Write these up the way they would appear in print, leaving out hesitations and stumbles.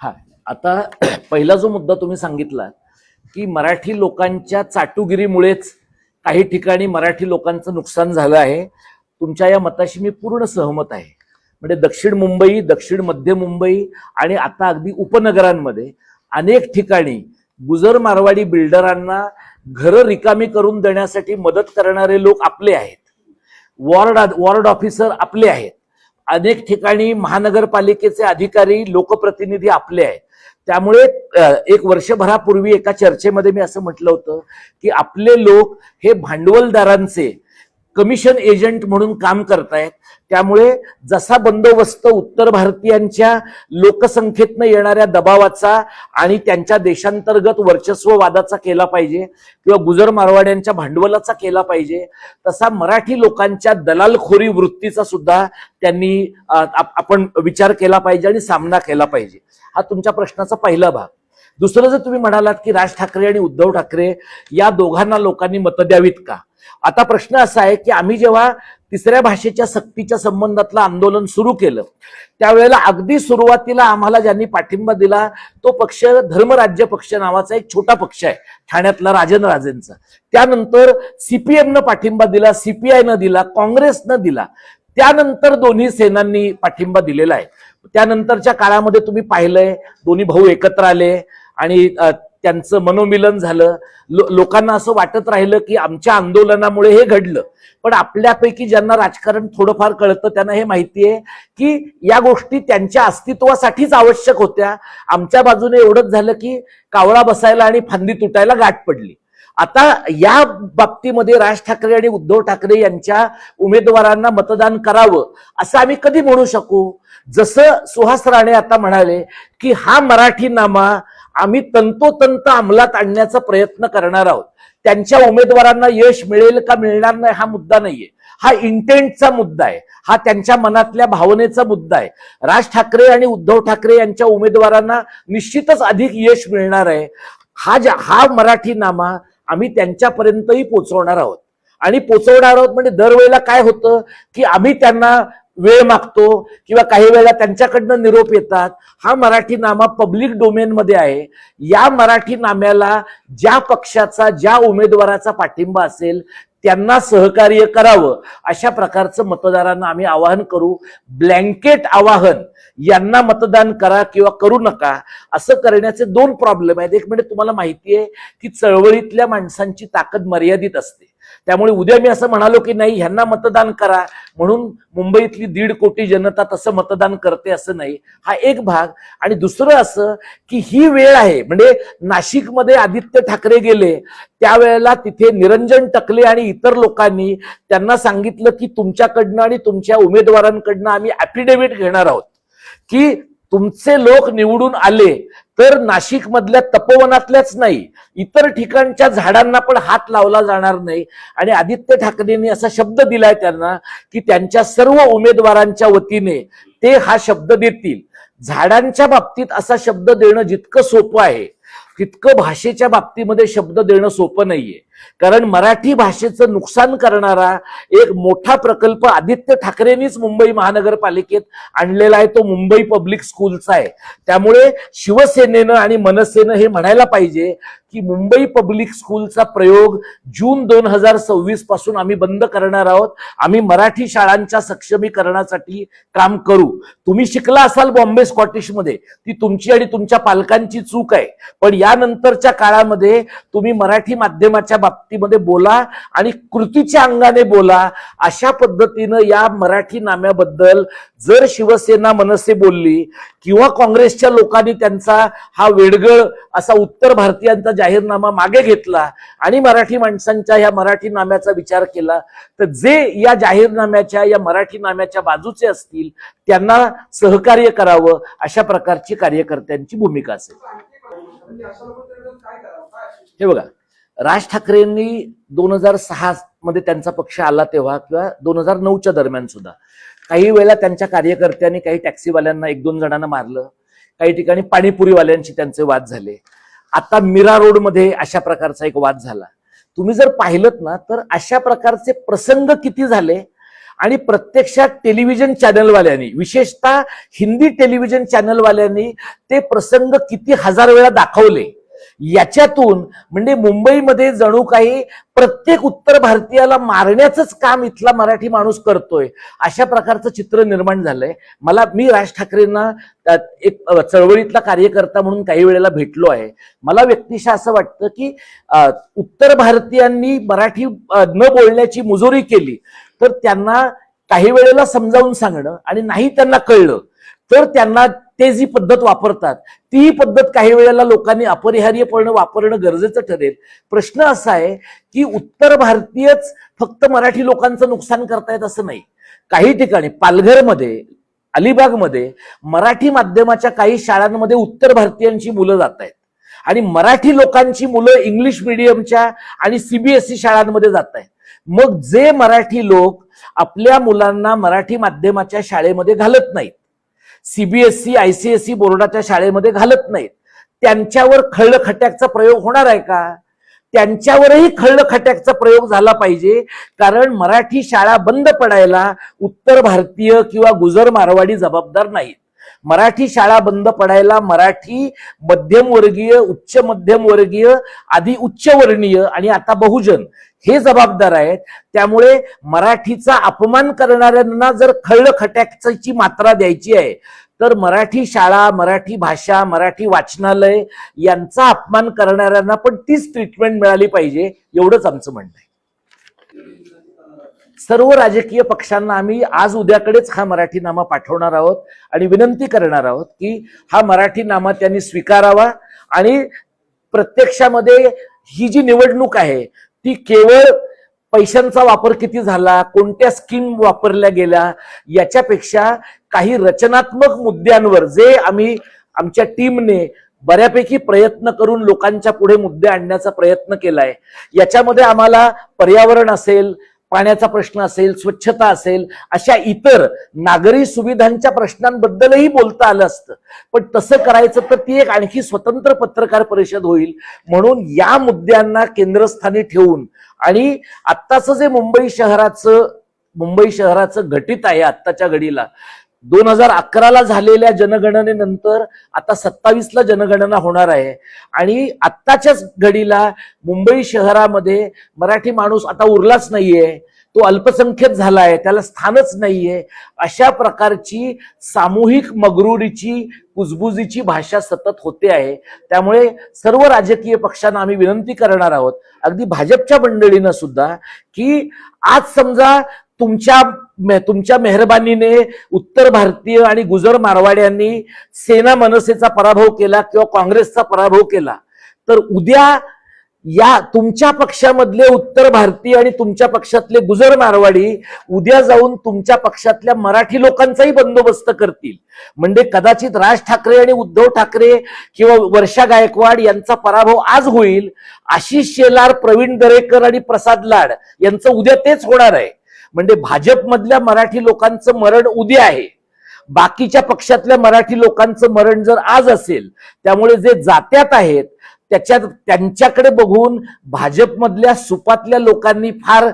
हा, आता पहिला जो मुद्दा तुम्ही सांगितला की मराठी लोकांच्या चाटुगिरीमुळेच काही ठिकाणी मराठी लोकांचं नुकसान झालं आहे, तुमच्या या मताशी मी पूर्ण सहमत आहे. म्हणजे दक्षिण मुंबई, दक्षिण मध्य मुंबई आणि आता अगदी उपनगरांमध्ये अनेक ठिकाणी गुजर मारवाडी बिल्डरांना घरं रिकामी करून देण्यासाठी मदत करणारे लोक आपले आहेत, वॉर्ड ऑफिसर आपले आहेत, अनेक ठिकाणी महानगरपालिकेचे अधिकारी लोकप्रतिनिधी आपले आहेत. त्यामुळे एक वर्षभरापूर्वी एका चर्चेमध्ये मी असं म्हटलं होतं की आपले लोक हे भांडवलदारांचे कमिशन एजंट म्हणून काम करतायत. त्यामुळे जसा बंदोबस्त उत्तर भारतीयांच्या लोकसंख्येतनं येणाऱ्या दबावाचा आणि त्यांच्या देशांतर्गत वर्चस्ववादाचा केला पाहिजे किंवा गुजर मारवाड्यांच्या भांडवलाचा केला पाहिजे, तसा मराठी लोकांच्या दलालखोरी वृत्तीचा सुद्धा त्यांनी आपण विचार केला पाहिजे आणि सामना केला पाहिजे. हा तुमच्या प्रश्नाचा पहिला भाग. दुसरं, जर तुम्ही म्हणालात की राज ठाकरे आणि उद्धव ठाकरे या दोघांना लोकांनी मतं द्यावीत का, आता प्रश्न असा आहे की आम्ही जेव्हा तिसऱ्या भाषेच्या सक्तीच्या संबंधातलं आंदोलन सुरू केलं त्यावेळेला अगदी सुरुवातीला आम्हाला ज्यांनी पाठिंबा दिला तो पक्ष धर्मराज्य पक्ष नावाचा एक छोटा पक्ष आहे ठाण्यातला राजन राजेंचा. त्यानंतर सीपीएमनं पाठिंबा दिला, सीपीआयनं दिला, काँग्रेसनं दिला, त्यानंतर दोन्ही सेनांनी पाठिंबा दिलेला आहे. त्यानंतरच्या काळामध्ये तुम्ही पाहिलंय दोन्ही भाऊ एकत्र आले आणि त्यांचं मनोमिलन झालं. लोकांना असं वाटत राहिलं की आमच्या आंदोलनामुळे हे घडलं. पण आपल्यापैकी ज्यांना राजकारण थोडंफार कळतं त्यांना हे माहितीये की या गोष्टी त्यांच्या अस्तित्वासाठीच आवश्यक होत्या. आमच्या बाजूने एवढंच झालं की कावळा बसायला आणि फांदी तुटायला गाठ पडली. आता या बाबतीमध्ये राज ठाकरे आणि उद्धव ठाकरे यांच्या उमेदवारांना मतदान करावं असं आम्ही कधी म्हणू शकू? जसं सुहास राणे आता म्हणाले की हा मराठीनामा आम्ही तंतोतंत अंमलात आणण्याचा प्रयत्न करणार आहोत. त्यांच्या उमेदवारांना यश मिळेल का मिळणार नाही हा मुद्दा नाहीये, हा इंटेंटचा मुद्दा आहे, हा त्यांच्या मनातल्या भावनेचा मुद्दा आहे. राज ठाकरे आणि उद्धव ठाकरे यांच्या उमेदवारांना निश्चितच अधिक यश मिळणार आहे. हा मराठीनामा आम्ही त्यांच्यापर्यंतही पोहोचवणार आहोत. आणि पोहोचवणार आहोत म्हणजे दरवेळेला काय होतं की आम्ही त्यांना वेळ मागतो किंवा काही वेळेला त्यांच्याकडनं निरोप येतात. हा मराठीनामा पब्लिक डोमेनमध्ये आहे. या मराठीनाम्याला ज्या पक्षाचा ज्या उमेदवाराचा पाठिंबा असेल त्यांना सहकार्य करावं अशा प्रकारचं मतदारांना आम्ही आवाहन करू. ब्लँकेट आवाहन यांना मतदान करा किंवा करू नका असं करण्याचे दोन प्रॉब्लेम आहेत. एक म्हणजे तुम्हाला माहितीये की चळवळीतल्या माणसांची ताकद मर्यादित असते. त्यामुळे उद्या मी असं म्हणालो की नाही ह्यांना मतदान करा म्हणून मुंबईतली 1.5 कोटी जनता तसं मतदान करते असं नाही, हा एक भाग. आणि दुसरं असं की ही वेळ आहे, म्हणजे नाशिकमध्ये आदित्य ठाकरे गेले त्यावेळेला तिथे निरंजन टकले आणि इतर लोकांनी त्यांना सांगितलं की तुमच्याकडनं आणि तुमच्या उमेदवारांकडनं आम्ही ऍफिडेव्हिट घेणार आहोत की तुमचे लोक निवडून आले तर नाशिक मधल्या तपोवनातल्याच नाही इतर ठिकाणच्या झाडांना पण हात लावला जाणार नाही. आणि आदित्य ठाकरेंनी असा शब्द दिलाय त्यांना की त्यांच्या सर्व उमेदवारांच्या वतीने ते हा शब्द देतील. झाडांच्या बाबतीत असा शब्द देणं जितकं सोपं आहे तितकं भाषेच्या बाबतीमध्ये शब्द देणं सोपं नाहीये. कारण मराठी भाषेचं नुकसान करणारा एक मोठा प्रकल्प आदित्य ठाकरेंनीच मुंबई महानगरपालिकेत आणलेला आहे, तो मुंबई पब्लिक स्कूलचा आहे. त्यामुळे शिवसेनेनं आणि मनसेनं हे म्हणायला पाहिजे की मुंबई पब्लिक स्कूलचा प्रयोग जून 2026 पासून आम्ही बंद करणार आहोत. आम्ही मराठी शाळांच्या सक्षमीकरणासाठी काम करू. तुम्ही शिकला असाल बॉम्बे स्कॉटिशमध्ये, ती तुमची आणि तुमच्या पालकांची चूक आहे, पण यानंतरच्या काळामध्ये तुम्ही मराठी माध्यमाच्या बाबतीमध्ये बोला आणि कृतीच्या अंगाने बोला. अशा पद्धतीनं या मराठी नाम्याबद्दल जर शिवसेना मनसे बोलली किंवा काँग्रेसच्या लोकांनी त्यांचा हा वेडगळ असा उत्तर भारतीयांचा जाहीरनामा मागे घेतला आणि मराठी माणसांच्या या मराठी नाम्याचा विचार केला तर जे या जाहीरनाम्याच्या या मराठी नाम्याच्या बाजूचे असतील त्यांना सहकार्य करावं अशा प्रकारची कार्यकर्त्यांची भूमिका असेल. हे बघा, राज ठाकरेंनी 2006 मध्ये त्यांचा पक्ष आला तेव्हा किंवा 2009च्या दरम्यान सुद्धा काही वेळेला त्यांच्या कार्यकर्त्यांनी काही टॅक्सीवाल्यांना 1-2 जणांना मारलं, काही ठिकाणी पाणीपुरीवाल्यांशी त्यांचे वाद झाले. आता मीरा रोड मध्ये अशा प्रकारचा एक वाद झाला. तुम्ही जर पाहिलत ना तर अशा प्रकारचे प्रसंग किती झाले आणि प्रत्यक्षात टेलिव्हिजन चॅनलवाल्यांनी, विशेषतः हिंदी टेलिव्हिजन चॅनलवाल्यांनी ते प्रसंग किती हजार वेळा दाखवले, याच्यातून म्हणजे मुंबईमध्ये जणू काही प्रत्येक उत्तर भारतीयाला मारण्याचंच काम इथला मराठी माणूस करतोय, अशा प्रकारचं चित्र निर्माण झालंय. मी राज ठाकरेंना एक चळवळीतला कार्यकर्ता म्हणून काही वेळेला भेटलो आहे. मला व्यक्तिशः असं वाटतं की उत्तर भारतीयांनी मराठी न बोलण्याची मुजोरी केली तर त्यांना काही वेळेला समजावून सांगणं, आणि नाही त्यांना कळलं तर त्यांना ते जी पद्धत वापरतात ती पद्धत काही वेळेला लोकांनी अपरिहार्यपणे वापरणं गरजेचं ठरेल. प्रश्न असा आहे की उत्तर भारतीयच फक्त मराठी लोकांचं नुकसान करतायत असं नाही. काही ठिकाणी पालघरमध्ये, अलिबागमध्ये मराठी माध्यमाच्या काही शाळांमध्ये उत्तर भारतीयांची मुलं जात आहेत आणि मराठी लोकांची मुलं इंग्लिश मिडियमच्या आणि सीबीएसई शाळांमध्ये जात आहेत. मग जे मराठी लोक आपल्या मुलांना मराठी माध्यमाच्या शाळेमध्ये घालत नाहीत, सीबीएसई आयसीएसई बोर्डाच्या शाळेमध्ये घालत नाहीत, त्यांच्यावर खळखट्याकचा प्रयोग होणार आहे का? त्यांच्यावरही खळखट्याकचा प्रयोग झाला पाहिजे, कारण मराठी शाळा बंद पडायला उत्तर भारतीय किंवा गुजर मारवाडी जबाबदार नाहीत. मराठी शाळा बंद पडायला मराठी मध्यमवर्गीय, उच्च मध्यमवर्गीय, आधी उच्चवर्णीय आणि आता बहुजन हे जबाबदार आहेत. त्यामुळे मराठीचा अपमान करणाऱ्यांना जर खळखट्याकची मात्रा द्यायची आहे तर मराठी शाळा, मराठी भाषा, मराठी वाचनालय यांचा अपमान करणाऱ्यांना पण तीच ट्रीटमेंट मिळाली पाहिजे, एवढंच आमचं म्हणणं आहे. सर्व राजकीय पक्षांना आम्ही आज उद्याकडेच हा मराठीनामा पाठवणार आहोत आणि विनंती करणार आहोत की हा मराठीनामा त्यांनी स्वीकारावा आणि प्रत्यक्षामध्ये ही जी निवडणूक आहे ती केवळ पैशांचा वापर किती झाला, कोणत्या स्कीम वापरल्या गेल्या, याच्यापेक्षा काही रचनात्मक मुद्द्यांवर जे आम्ही आमच्या टीमने बऱ्यापैकी प्रयत्न करून लोकांच्या पुढे मुद्दे आणण्याचा प्रयत्न केलाय. याच्यामध्ये आम्हाला पर्यावरण असेल, पाण्याचा प्रश्न असेल, स्वच्छता असेल, अशा इतर नागरी सुविधांच्या प्रश्नांबद्दलही बोलता आलं असतं, पण तसं करायचं तर ती एक आणखी स्वतंत्र पत्रकार परिषद होईल. म्हणून या मुद्द्यांना केंद्रस्थानी ठेवून आणि आत्ताचं जे मुंबई शहराचं घटित आहे आत्ताच्या घडीला, 2011ला झालेल्या जनगणनेनंतर आता 27ला जनगणना होणार आहे आणि आत्ताच्याच घडीला मुंबई शहरामध्ये मराठी माणूस आता उरलाच नाहीये, तो अल्पसंख्यक झालाय, त्याला स्थानच नाहीये. अशा प्रकारची सामूहिक मगरुरीची, कुजबुजीची भाषा सतत होते आहे. त्यामुळे सर्व राजकीय पक्षांना आम्ही विनंती करणार आहोत, अगदी भाजपच्या मंडळीनं सुद्धा, की आज समजा तुमच्या मेहरबानीने उत्तर भारतीय आणि गुजर मारवाड्यांनी सेना मनसेचा पराभव केला किंवा काँग्रेसचा पराभव केला, तर उद्या या तुमच्या पक्षामधले उत्तर भारतीय आणि तुमच्या पक्षातले गुजर मारवाडी उद्या जाऊन तुमच्या पक्षातल्या मराठी लोकांचाही बंदोबस्त करतील. म्हणजे कदाचित राज ठाकरे आणि उद्धव ठाकरे किंवा वर्षा गायकवाड यांचा पराभव आज होईल, आशिष शेलार, प्रवीण दरेकर आणि प्रसाद लाड यांचं उद्या तेच होणार आहे. म्हणजे भाजपमधल्या मराठी लोकांचं मरण उद्या आहे, बाकीच्या पक्षातल्या मराठी लोकांचं मरण जर आज असेल. त्यामुळे जे जात्यात आहेत त्यांच्याकडे बघून भाजपमधल्या सुपातल्या लोकांनी फार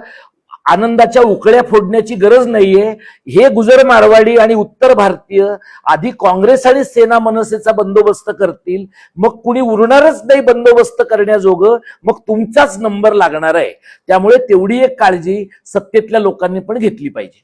आनंदाच्या उकळ्या फोडण्याची गरज नाहीये. हे गुजर मारवाडी आणि उत्तर भारतीय आधी काँग्रेस आणि सेना मनसेचा बंदोबस्त करतील, मग कुणी उरणारच नाही बंदोबस्त करण्याजोगं, मग तुमचाच नंबर लागणार आहे. त्यामुळे तेवढी एक काळजी सत्तेतल्या लोकांनी पण घेतली पाहिजे.